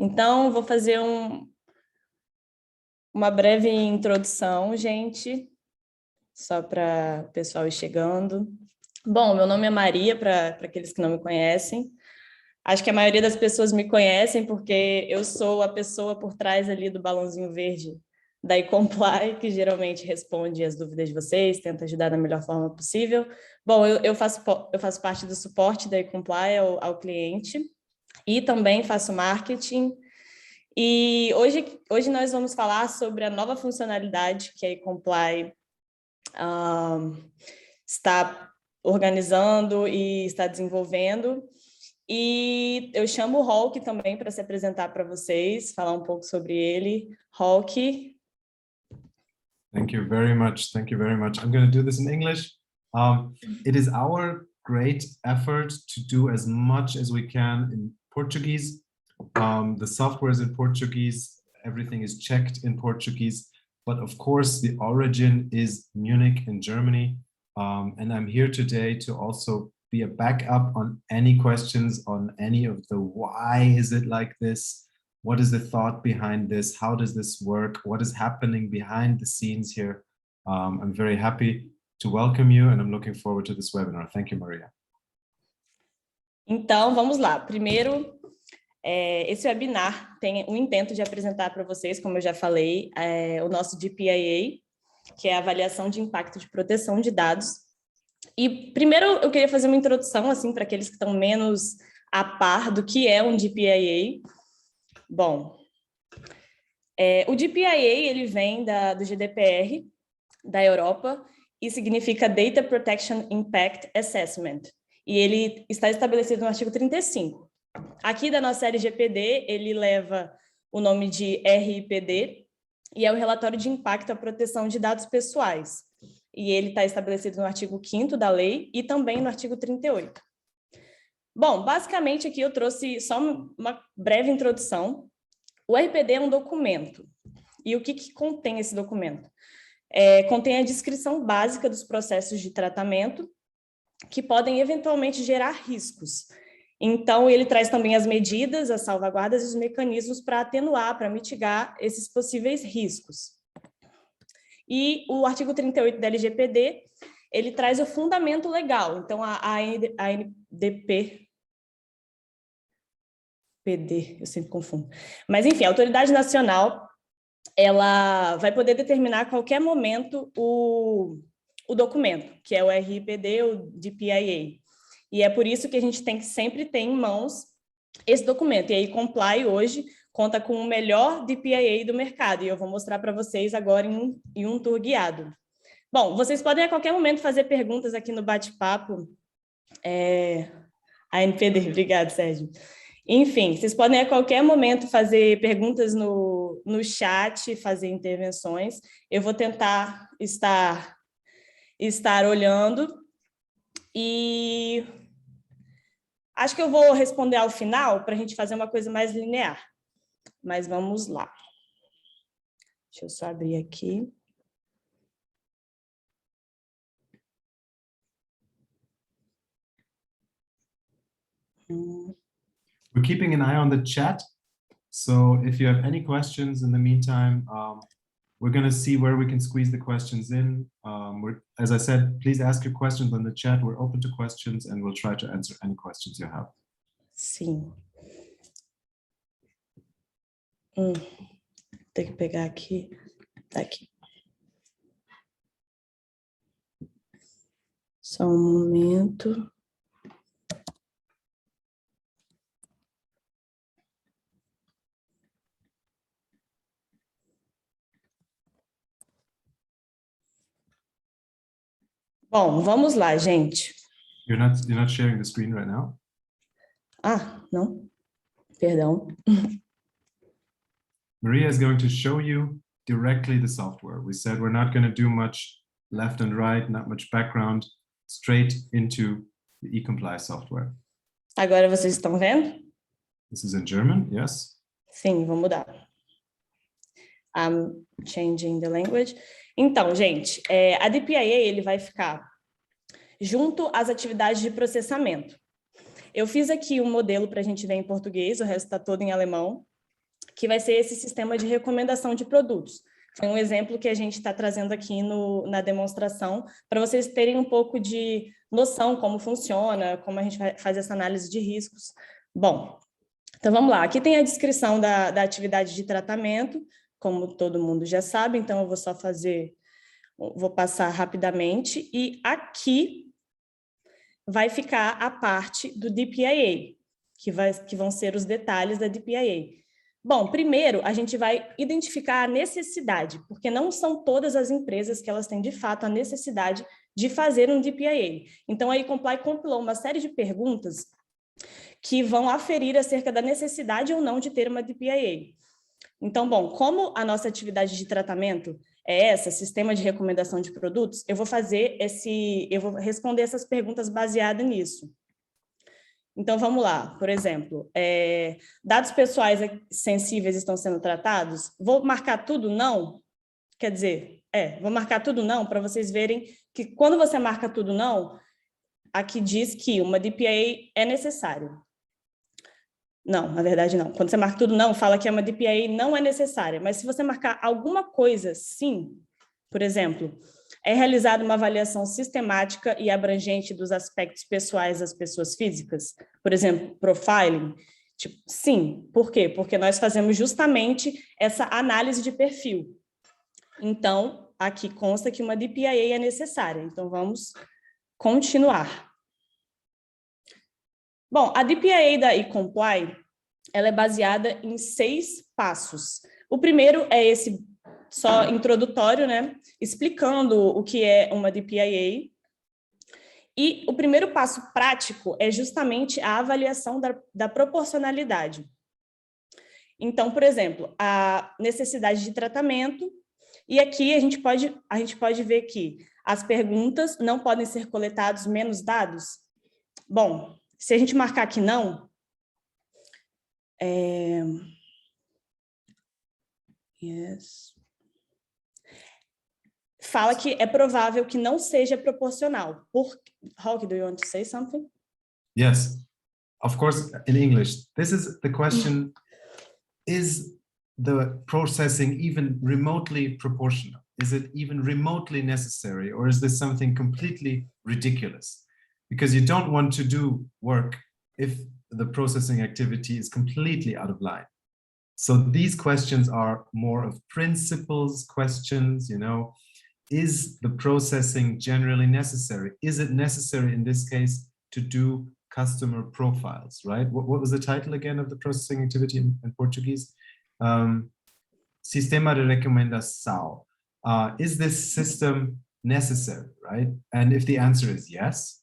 Então, vou fazer uma breve introdução, gente, só para o pessoal ir chegando. Bom, meu nome é Maria, para aqueles que não me conhecem. Acho que a maioria das pessoas me conhecem porque eu sou a pessoa por trás ali do balãozinho verde da eComply, que geralmente responde as dúvidas de vocês, tenta ajudar da melhor forma possível. Bom, eu faço parte do suporte da eComply ao cliente e também faço marketing. E hoje nós vamos falar sobre a nova funcionalidade que a eComply está organizando e está desenvolvendo. E eu chamo o Hulk também para se apresentar para vocês, falar um pouco sobre ele. Hulk. Thank you very much. Thank you very much. I'm going to do this in English. It is our great effort to do as much as we can in Portuguese. The software is in Portuguese. Everything is checked in Portuguese. But of course, the origin is Munich in Germany. And I'm here today to also be a backup on any questions on any of the why is it like this? What is the thought behind this? How does this work? What is happening behind the scenes here? I'm very happy to welcome you and I'm looking forward to this webinar. Thank you, Maria. Então, vamos lá. Primeiro, esse webinar tem o intento de apresentar para vocês, como eu já falei, o nosso DPIA, que é a avaliação de impacto de proteção de dados. E primeiro eu queria fazer uma introdução assim para aqueles que estão menos a par do que é um DPIA. Bom, o DPIA ele vem do GDPR da Europa e significa Data Protection Impact Assessment. E ele está estabelecido no artigo 35. Aqui da nossa LGPD, ele leva o nome de RIPD e é o relatório de impacto à proteção de dados pessoais. E ele está estabelecido no artigo 5º da lei e também no artigo 38. Bom, basicamente aqui eu trouxe só uma breve introdução. O RPD é um documento. E o que contém esse documento? Contém a descrição básica dos processos de tratamento que podem eventualmente gerar riscos. Então, ele traz também as medidas, as salvaguardas e os mecanismos para atenuar, para mitigar esses possíveis riscos. E o artigo 38 da LGPD, ele traz o fundamento legal. Então, a ANDP, eu sempre confundo. Mas, enfim, a Autoridade Nacional, ela vai poder determinar a qualquer momento o documento, que é o RIPD, o DPIA. E é por isso que a gente tem que sempre ter em mãos esse documento. E aí, Comply hoje conta com o melhor DPIA do mercado, e eu vou mostrar para vocês agora em um tour guiado. Bom, vocês podem a qualquer momento fazer perguntas aqui no bate-papo. ANPD, obrigado, Sérgio. Enfim, vocês podem a qualquer momento fazer perguntas no chat, fazer intervenções. Eu vou tentar estar olhando e acho que eu vou responder ao final para a gente fazer uma coisa mais linear. Mas vamos lá. Deixa eu só abrir aqui. We're keeping an eye on the chat. So if you have any questions in the meantime, we're going to see where we can squeeze the questions in. As I said, please ask your questions on the chat. We're open to questions and we'll try to answer any questions you have. Sim. Tem que pegar aqui. Tá aqui. Só um momento. Bom, vamos lá, gente. You're not sharing the screen right now? Não. Perdão. Maria is going to show you directly the software. We said we're not going to do much left and right, not much background, straight into the eComply software. Agora vocês estão vendo? This is in German, yes? Sim, vou mudar. I'm changing the language. Então, gente, a DPIA ele vai ficar junto às atividades de processamento. Eu fiz aqui um modelo para a gente ver em português, o resto está todo em alemão. que vai ser esse sistema de recomendação de produtos. Foi um exemplo que a gente está trazendo aqui na demonstração, para vocês terem um pouco de noção como funciona, como a gente faz essa análise de riscos. Bom, então vamos lá. Aqui tem a descrição da atividade de tratamento, como todo mundo já sabe, então eu vou só vou passar rapidamente, e aqui vai ficar a parte do DPIA, que vão ser os detalhes da DPIA. Bom, primeiro, a gente vai identificar a necessidade, porque não são todas as empresas que elas têm, de fato, a necessidade de fazer um DPIA. Então, a eComply compilou uma série de perguntas que vão aferir acerca da necessidade ou não de ter uma DPIA. Então, bom, como a nossa atividade de tratamento é sistema de recomendação de produtos, eu vou responder essas perguntas baseadas nisso. Então, vamos lá. Por exemplo, dados pessoais sensíveis estão sendo tratados? Vou marcar tudo não? Quer dizer, vou marcar tudo não para vocês verem que quando você marca tudo não, aqui diz que uma DPIA é necessário. Não, na verdade não. Quando você marca tudo não, fala que uma DPIA não é necessária. Mas se você marcar alguma coisa sim, por exemplo, é realizada uma avaliação sistemática e abrangente dos aspectos pessoais das pessoas físicas? Por exemplo, profiling? Tipo, sim. Por quê? Porque nós fazemos justamente essa análise de perfil. Então, aqui consta que uma DPIA é necessária. Então, vamos continuar. Bom, a DPIA da eComply, ela é baseada em 6 passos. O primeiro é esse só introdutório, né? Explicando o que é uma DPIA. E o primeiro passo prático é justamente a avaliação da proporcionalidade. Então, por exemplo, a necessidade de tratamento, e aqui a gente pode ver que as perguntas não podem ser coletados menos dados. Bom, se a gente marcar que não, fala que é provável que não seja proporcional. Hawk, do you want to say something? Yes, of course, in English. This is the question, is the processing even remotely proportional? Is it even remotely necessary? Or is this something completely ridiculous? Because you don't want to do work if the processing activity is completely out of line. So these questions are more of principles questions, you know. Is the processing generally necessary? Is it necessary in this case to do customer profiles, right? What was the title again of the processing activity in Portuguese? Sistema de recomendação. Is this system necessary, right? And if the answer is yes,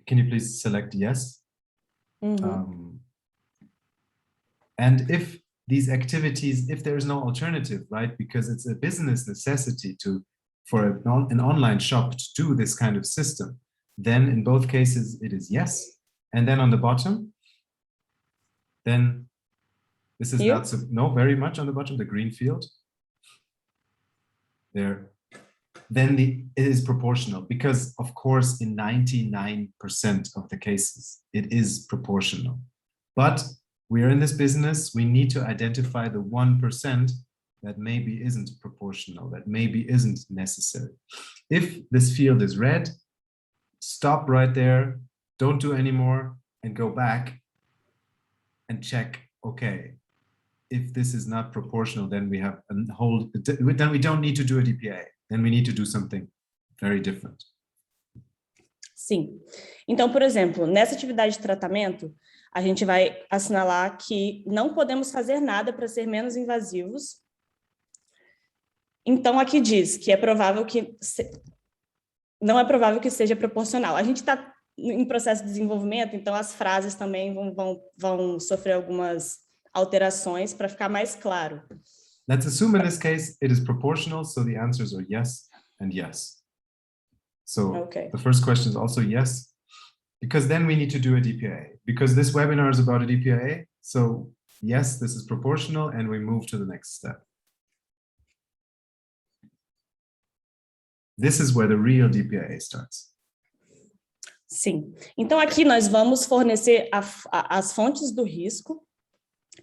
can you please select yes? Mm-hmm. And if these activities, if there is no alternative, right? Because it's a business necessity for an online shop to do this kind of system, then in both cases it is yes. And then on the bottom, then this is not so, no, very much on the bottom, the green field. There. Then it is proportional, because of course in 99% of the cases it is proportional. But we are in this business, we need to identify the 1% that maybe isn't proportional, that maybe isn't necessary. If this field is red, stop right there, don't do anymore, and go back and check, okay, if this is not proportional, then we have then we don't need to do a DPA, then we need to do something very different. Sim. Então, por exemplo, nessa atividade de tratamento, a gente vai assinalar que não podemos fazer nada para ser menos invasivos. Então, aqui diz que é provável que não é provável que seja proporcional. A gente está em processo de desenvolvimento, então as frases também vão sofrer algumas alterações para ficar mais claro. Let's assume in this case it is proportional, so the answers are yes and yes. So okay. The first question is also yes, because then we need to do a DPA. Because this webinar is about a DPA, so yes, this is proportional, and we move to the next step. This is where the real DPA starts. Sim. Então aqui nós vamos fornecer as fontes do risco.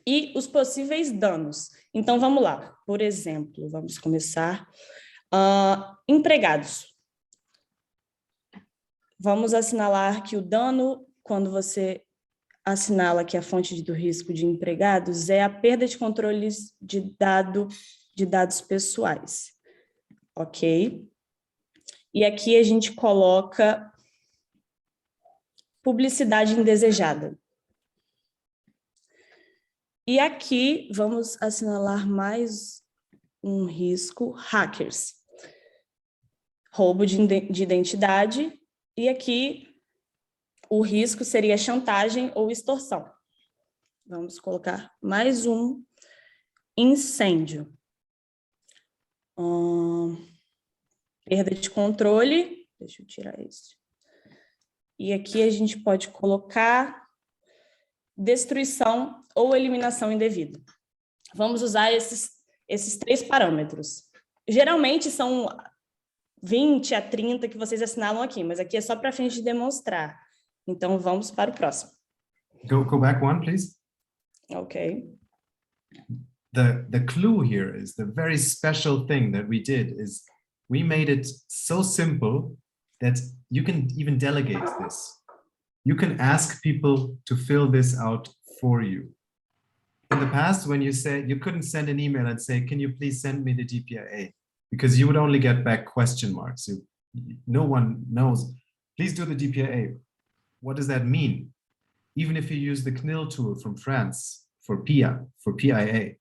e os possíveis danos. Então, vamos lá. Por exemplo, vamos começar. Empregados. Vamos assinalar que o dano, quando você assinala que a fonte do risco de empregados é a perda de controles de dados pessoais. Ok? E aqui a gente coloca publicidade indesejada. E aqui vamos assinalar mais um risco, hackers. Roubo de identidade. E aqui o risco seria chantagem ou extorsão. Vamos colocar mais um incêndio. Perda de controle. Deixa eu tirar esse. E aqui a gente pode colocar destruição ou eliminação indevida. Vamos usar esses 3 parâmetros. Geralmente são 20 a 30 que vocês assinalam aqui, mas aqui é só para fim de demonstrar. Então, vamos para o próximo. Go back one, please. Ok. The clue here is the very special thing that we did is we made it so simple that you can even delegate this. You can ask people to fill this out for you. In the past, when you said you couldn't send an email and say, can you please send me the DPIA? Because you would only get back question marks. No one knows. Please do the DPIA. What does that mean? Even if you use the CNIL tool from France for PIA, for PIA,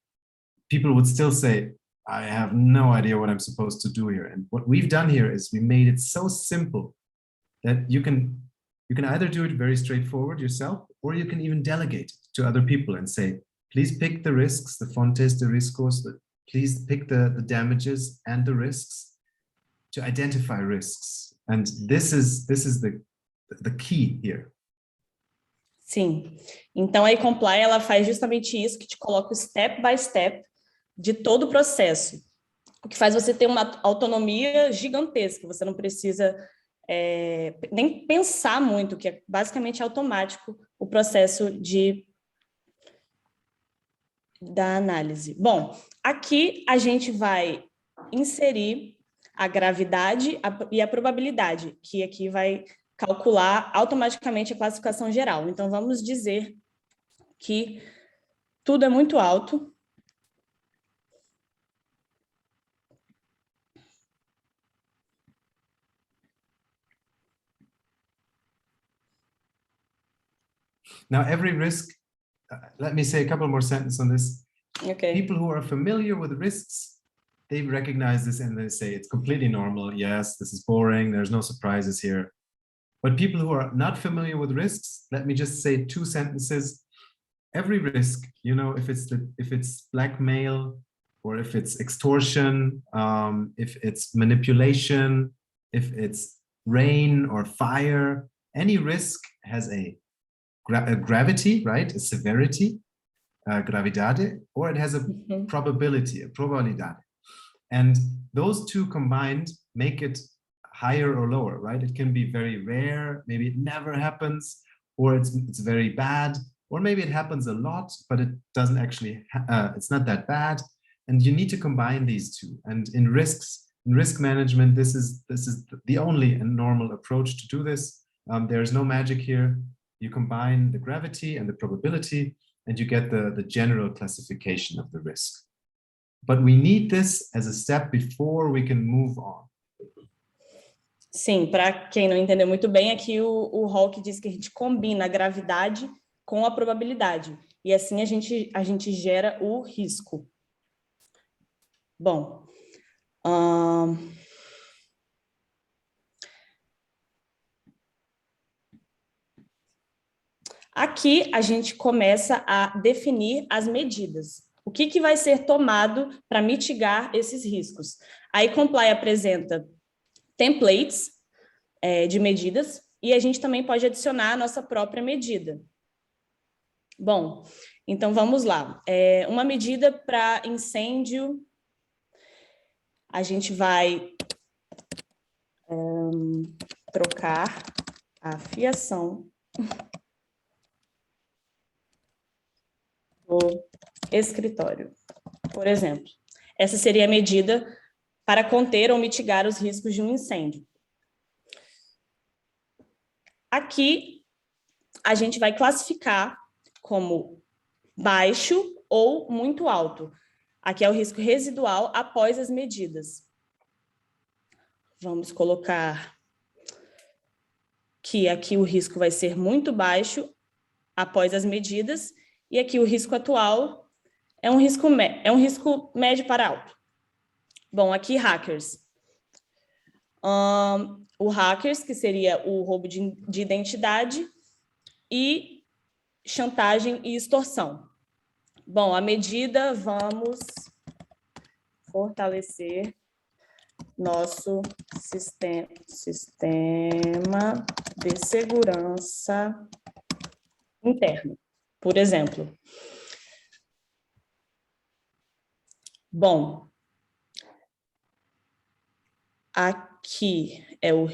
people would still say, I have no idea what I'm supposed to do here. And what we've done here is we made it so simple that you can either do it very straightforward yourself, or you can even delegate it to other people and say, please pick the risks, the fontes de riscos, please pick the damages and the risks to identify risks. And this is the key here. Sim. Então, a eComply, ela faz justamente isso, que te coloca o step by step de todo o processo, o que faz você ter uma autonomia gigantesca. Você não precisa nem pensar muito, que é basicamente automático o processo da análise. Bom, aqui a gente vai inserir a gravidade e a probabilidade, que aqui vai calcular automaticamente a classificação geral. Então, vamos dizer que tudo é muito alto. Now, every risk, let me say a couple more sentences on this. Okay. People who are familiar with risks, they recognize this and they say it's completely normal. Yes, this is boring. There's no surprises here. But people who are not familiar with risks, let me just say 2 sentences. Every risk, you know, if it's blackmail, or if it's extortion, if it's manipulation, if it's rain or fire, any risk has a gravity, right? A severity, gravidade, or it has a probability, a probabilidade. And those 2 combined make it higher or lower, right? It can be very rare, maybe it never happens, or it's very bad, or maybe it happens a lot, but it doesn't actually, it's not that bad. And you need to combine these 2. And in risk management, this is the only and normal approach to do this. There's no magic here. You combine the gravity and the probability, and you get the general classification of the risk. But we need this as a step before we can move on. Sim, para quem não entendeu muito bem, aqui o Hawke diz que a gente combina a gravidade com a probabilidade, e assim a gente gera o risco. Bom, aqui a gente começa a definir as medidas. O que vai ser tomado para mitigar esses riscos? A eComply apresenta templates de medidas, e a gente também pode adicionar a nossa própria medida. Bom, então vamos lá. Uma medida para incêndio, a gente vai trocar a fiação do escritório. Por exemplo, essa seria a medida para conter ou mitigar os riscos de um incêndio. Aqui, a gente vai classificar como baixo ou muito alto. Aqui é o risco residual após as medidas. Vamos colocar que aqui o risco vai ser muito baixo após as medidas, e aqui o risco atual é um risco médio para alto. Bom, aqui hackers. O hackers, que seria o roubo de identidade, e chantagem e extorsão. Bom, a medida, vamos fortalecer nosso sistema de segurança interno, por exemplo. Bom, aqui é o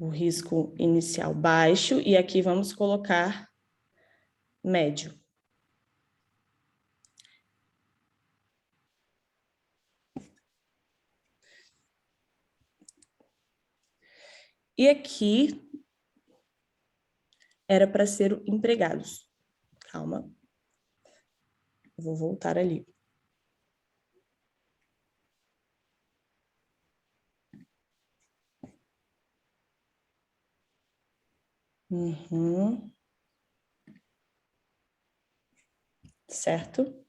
risco inicial baixo e aqui vamos colocar médio. E aqui era para ser empregados. Calma. Vou voltar ali. Certo?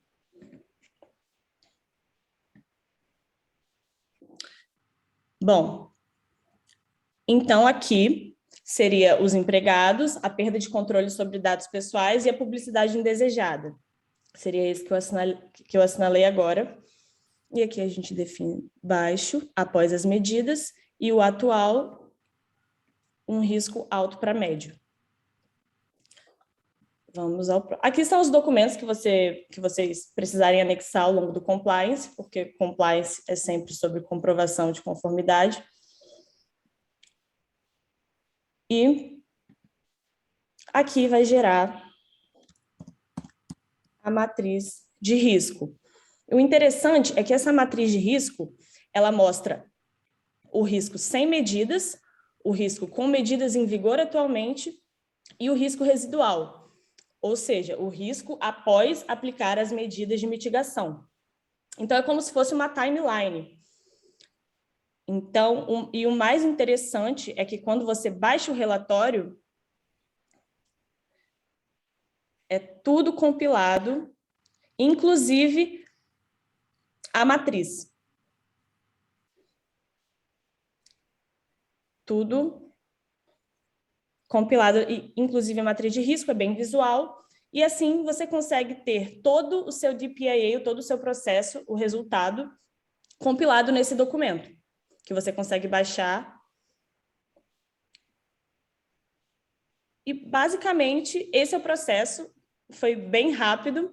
Bom, então aqui seria os empregados, a perda de controle sobre dados pessoais e a publicidade indesejada. Seria esse que eu assinalei agora. E aqui a gente define baixo, após as medidas, e o atual, um risco alto para médio. Vamos ao próximo. Aqui estão os documentos que vocês precisarem anexar ao longo do compliance, porque compliance é sempre sobre comprovação de conformidade. E aqui vai gerar a matriz de risco. O interessante é que essa matriz de risco, ela mostra o risco sem medidas, o risco com medidas em vigor atualmente e o risco residual, ou seja, o risco após aplicar as medidas de mitigação. Então, é como se fosse uma timeline. Então, e o mais interessante é que quando você baixa o relatório, é tudo compilado, inclusive a matriz. Tudo compilado, inclusive a matriz de risco, é bem visual, e assim você consegue ter todo o seu DPIA, todo o seu processo, o resultado, compilado nesse documento, que você consegue baixar. E, basicamente, esse é o processo, foi bem rápido,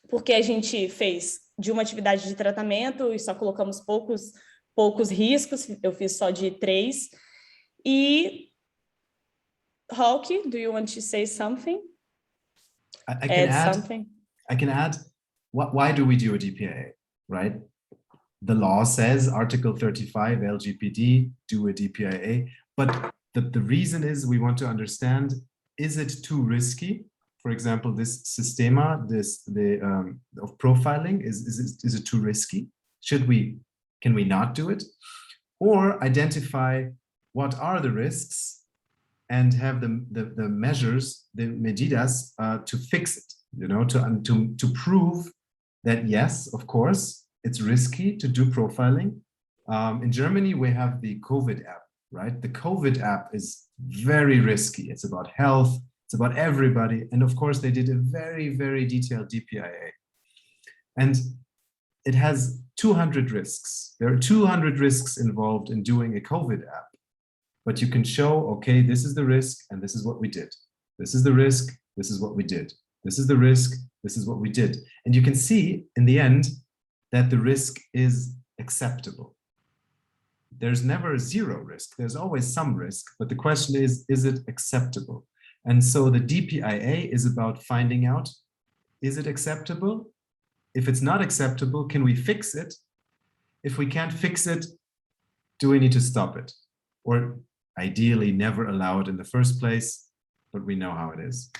porque a gente fez de uma atividade de tratamento e só colocamos poucos riscos, eu fiz só de 3. E, Hawk, do you want to say something? I can add, why do we do a DPIA, right? The law says, Article 35, LGPD, do a DPIA, but the reason is we want to understand, is it too risky? For example, this Systema, of profiling, is it too risky? Can we not do it? Or identify what are the risks and have the measures, the medidas, to fix it, to prove that, yes, of course, it's risky to do profiling. In Germany, we have the COVID app, right? The COVID app is very risky. It's about health, it's about everybody. And of course, they did a very, very detailed DPIA. And it has 200 risks. There are 200 risks involved in doing a COVID app. But you can show, okay, this is the risk, and this is what we did. This is the risk, this is what we did. This is the risk, this is what we did. And you can see, in the end, that the risk is acceptable. There's never zero risk. There's always some risk, but the question is it acceptable? And so the DPIA is about finding out Is it acceptable? If it's not acceptable, can we fix it? If we can't fix it, do we need to stop it? Or ideally never allow it in the first place, but we know how it is.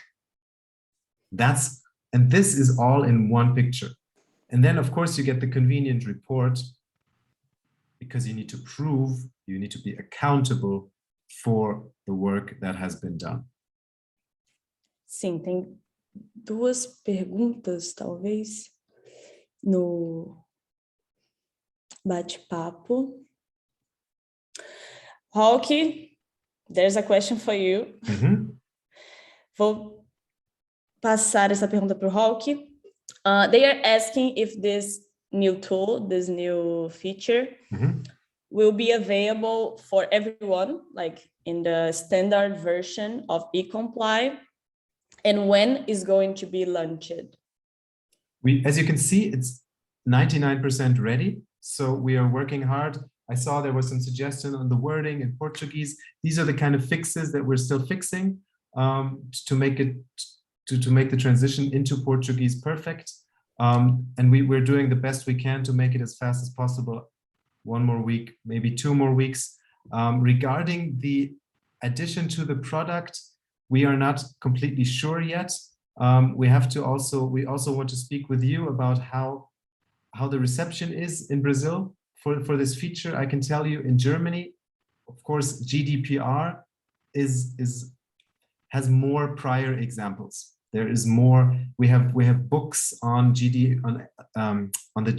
And this is all in one picture. And then of course you get the convenient report, because you need to prove, you need to be accountable for the work that has been done. Sim, tem duas perguntas, talvez, no bate-papo. Roque, there's a question for you. Vou passar essa pergunta para o Roque. They are asking if this new tool, this new feature, will be available for everyone, like in the standard version of eComply, and when is going to be launched? As you can see, it's 99% ready. So we are working hard. I saw there was some suggestion on the wording in Portuguese. These are the kind of fixes that we're still fixing to make it to make the transition into Portuguese perfect. And we're doing the best we can to make it as fast as possible. 1 more week, maybe 2 more weeks. Regarding the addition to the product, we are not completely sure yet. We also want to speak with you about how the reception is in Brazil for this feature. I can tell you in Germany, of course, GDPR has more prior examples. There is more. We have books on the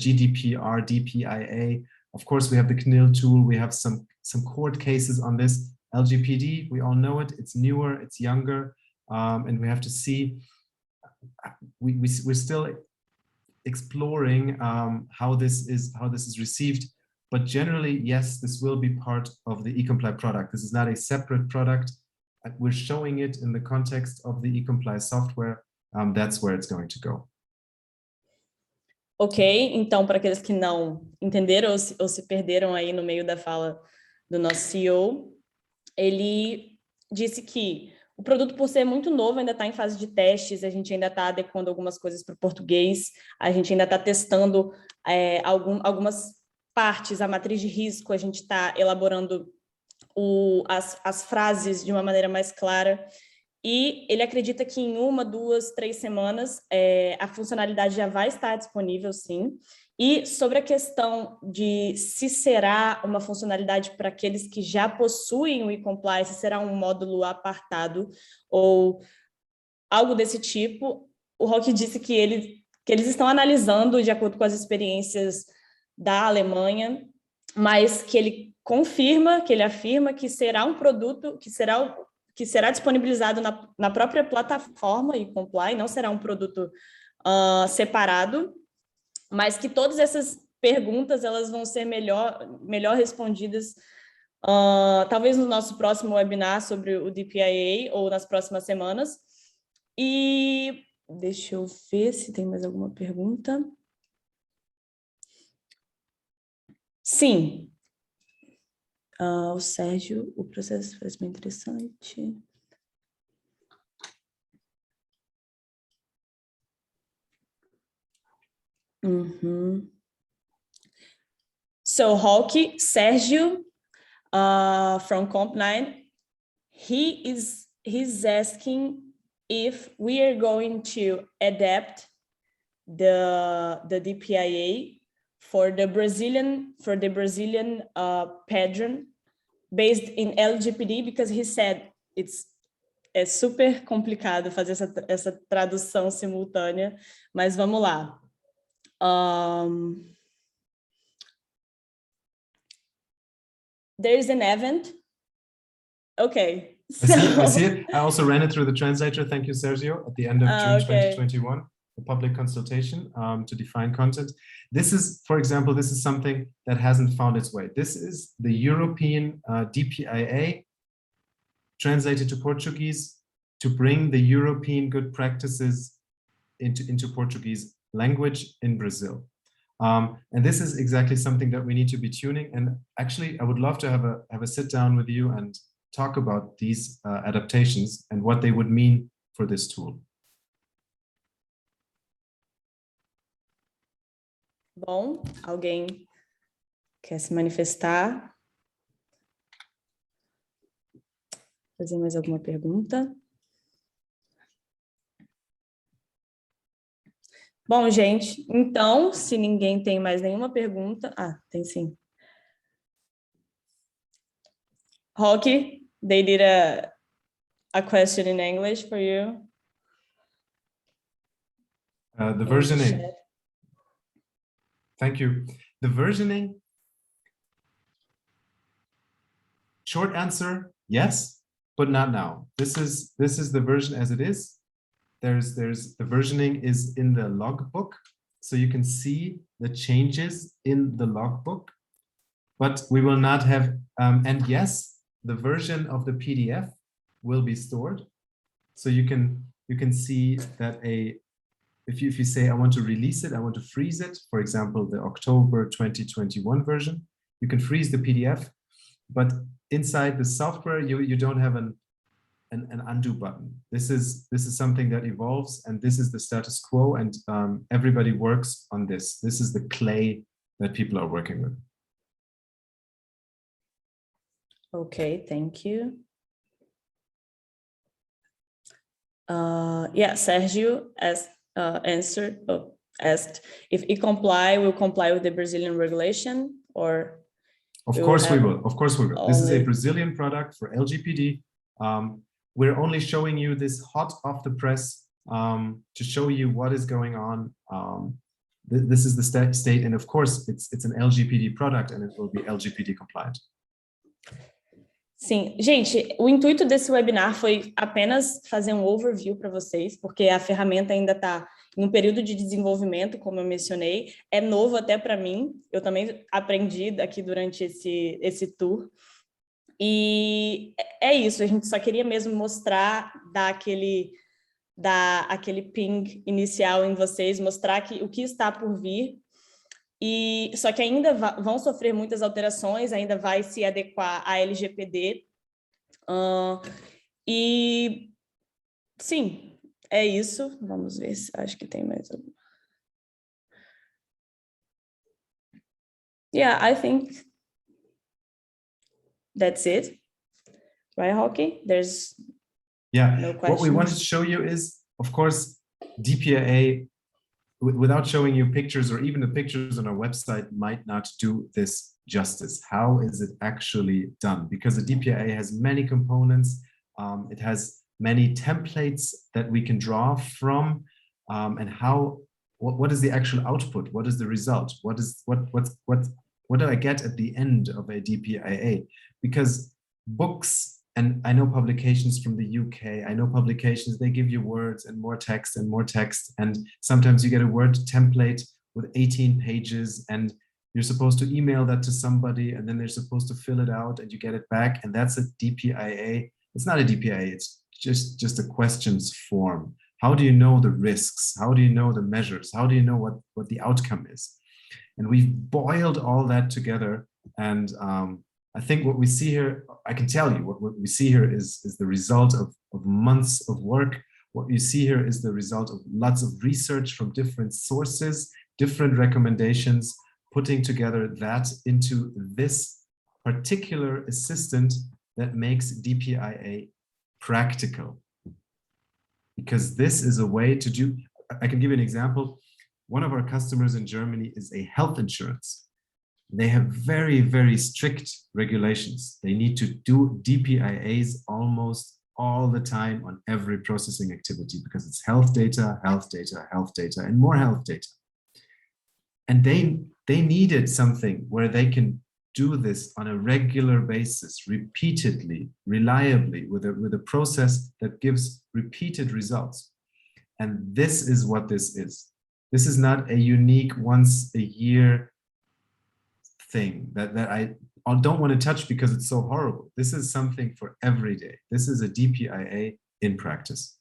GDPR, DPIA. Of course, we have the CNIL tool. We have some court cases on this. LGPD, we all know it. It's newer, it's younger, and we have to see. We're still exploring how this is received. But generally, yes, this will be part of the eComply product. This is not a separate product. We're showing it in the context of the eComply software. That's where it's going to go. Ok, então para aqueles que não entenderam ou se perderam aí no meio da fala do nosso CEO, ele disse que o produto, por ser muito novo, ainda está em fase de testes, a gente ainda está adequando algumas coisas para o português, a gente ainda está testando algumas partes, a matriz de risco, a gente está elaborando as frases de uma maneira mais clara, e ele acredita que em 1, 2, 3 semanas a funcionalidade já vai estar disponível, sim. E sobre a questão de se será uma funcionalidade para aqueles que já possuem o eComply, se será um módulo apartado ou algo desse tipo, o Roque disse que eles estão analisando de acordo com as experiências da Alemanha, mas que ele afirma que será um produto que será disponibilizado na própria plataforma eComply, não será um produto separado, mas que todas essas perguntas elas vão ser melhor respondidas, talvez no nosso próximo webinar sobre o DPIA ou nas próximas semanas. E deixa eu ver se tem mais alguma pergunta. Sim. O Sérgio, o processo foi bem interessante. So Roque, Sérgio, from Comp9, he's asking if we are going to adapt the DPIA for the Brazilian pattern based in LGPD, because he said é super complicado fazer essa tradução simultânea, mas vamos lá. There's an event. Okay. I see it. I also ran it through the translator. Thank you, Sergio. At the end of June 2021, the public consultation to define content. This is, for example, this is something that hasn't found its way. This is the European DPIA translated to Portuguese to bring the European good practices into Portuguese language in Brazil. And this is exactly something that we need to be tuning. And actually, I would love to have a sit down with you and talk about these adaptations and what they would mean for this tool. Bom, alguém quer se manifestar? Fazer mais alguma pergunta? Bom, gente, então, se ninguém tem mais nenhuma pergunta... Ah, tem sim. Rocky, they did a question in English for you. The versioning. Thank you. The versioning. Short answer, yes, but not now. This is the version as it is. There's the versioning is in the logbook, so you can see the changes in the logbook. But we will not have. And yes, the version of the PDF will be stored, so you can see that if you say I want to release it, I want to freeze it. For example, the October 2021 version, you can freeze the PDF, but inside the software you don't have an undo button. This is something that evolves, and this is the status quo, and everybody works on this. This is the clay that people are working with. Okay, thank you. Yeah, Sergio asked if e-comply will comply with the Brazilian regulation, or of course we will. Of course we will. This is a Brazilian product for LGPD. We're only showing you this hot off the press to show you what is going on. This is the state, and of course it's an LGPD product, and it will be LGPD compliant. Sim, gente, o intuito desse webinar foi apenas fazer um overview para vocês, porque a ferramenta ainda está em um período de desenvolvimento, como eu mencionei, é novo até para mim, eu também aprendi aqui durante esse tour, e é isso, a gente só queria mesmo mostrar, dar aquele ping inicial em vocês, mostrar o que está por vir, e só que ainda vão sofrer muitas alterações, ainda vai se adequar à LGPD. E sim, é isso. Vamos ver se acho que tem mais alguma. Yeah, I think that's it. Right, Rocky? There's no questions. What we wanted to show you is, of course, DPIA, without showing you pictures, or even the pictures on our website might not do this justice. How is it actually done? Because the DPIA has many components. It has many templates that we can draw from, and what is the actual output? What is the result? What do I get at the end of a DPIA? Because books, and I know publications from the UK, I know publications, they give you words and more text, and sometimes you get a Word template with 18 pages, and you're supposed to email that to somebody, and then they're supposed to fill it out, and you get it back, and that's a DPIA. It's not a DPIA, it's just a questions form. How do you know the risks? How do you know the measures? How do you know what the outcome is? And we've boiled all that together, and I think what we see here, I can tell you what we see here is the result of months of work. What you see here is the result of lots of research from different sources, different recommendations, putting together that into this particular assistant that makes DPIA practical. Because this is a way to do, I can give you an example. One of our customers in Germany is a health insurance. They have very, very strict regulations. They need to do DPIAs almost all the time on every processing activity, because it's health data, and more health data. And they needed something where they can do this on a regular basis, repeatedly, reliably, with a process that gives repeated results. And this is what this is. This is not a unique once a year thing that I don't want to touch because it's so horrible. This is something for every day. This is a DPIA in practice.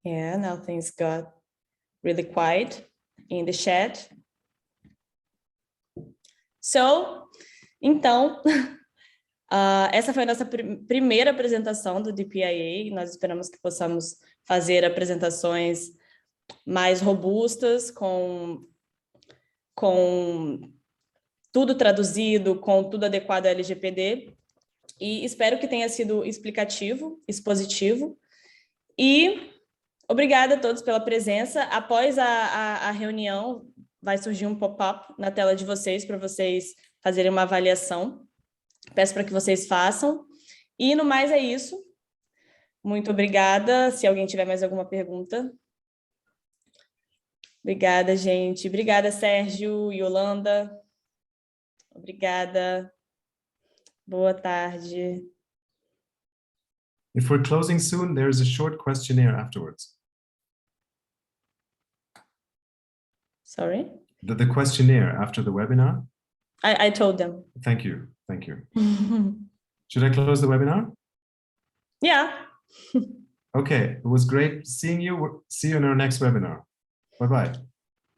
Yeah, now things got really quiet in the chat. So, então, Essa foi a nossa primeira apresentação do DPIA. Nós esperamos que possamos fazer apresentações mais robustas, com tudo traduzido, com tudo adequado ao LGPD. E espero que tenha sido explicativo, expositivo. E obrigada a todos pela presença. Após a reunião, vai surgir um pop-up na tela de vocês, para vocês fazerem uma avaliação. Peço para que vocês façam. E no mais é isso. Muito obrigada. Se alguém tiver mais alguma pergunta. Obrigada, gente. Obrigada, Sérgio, Yolanda. Obrigada. Boa tarde. If we're closing soon, there's a short questionnaire afterwards. Sorry? The questionnaire after the webinar. I told them. Thank you. Thank you. Should I close the webinar? Yeah. Okay. It was great seeing you. See you in our next webinar. Bye-bye.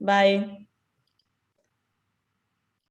Bye.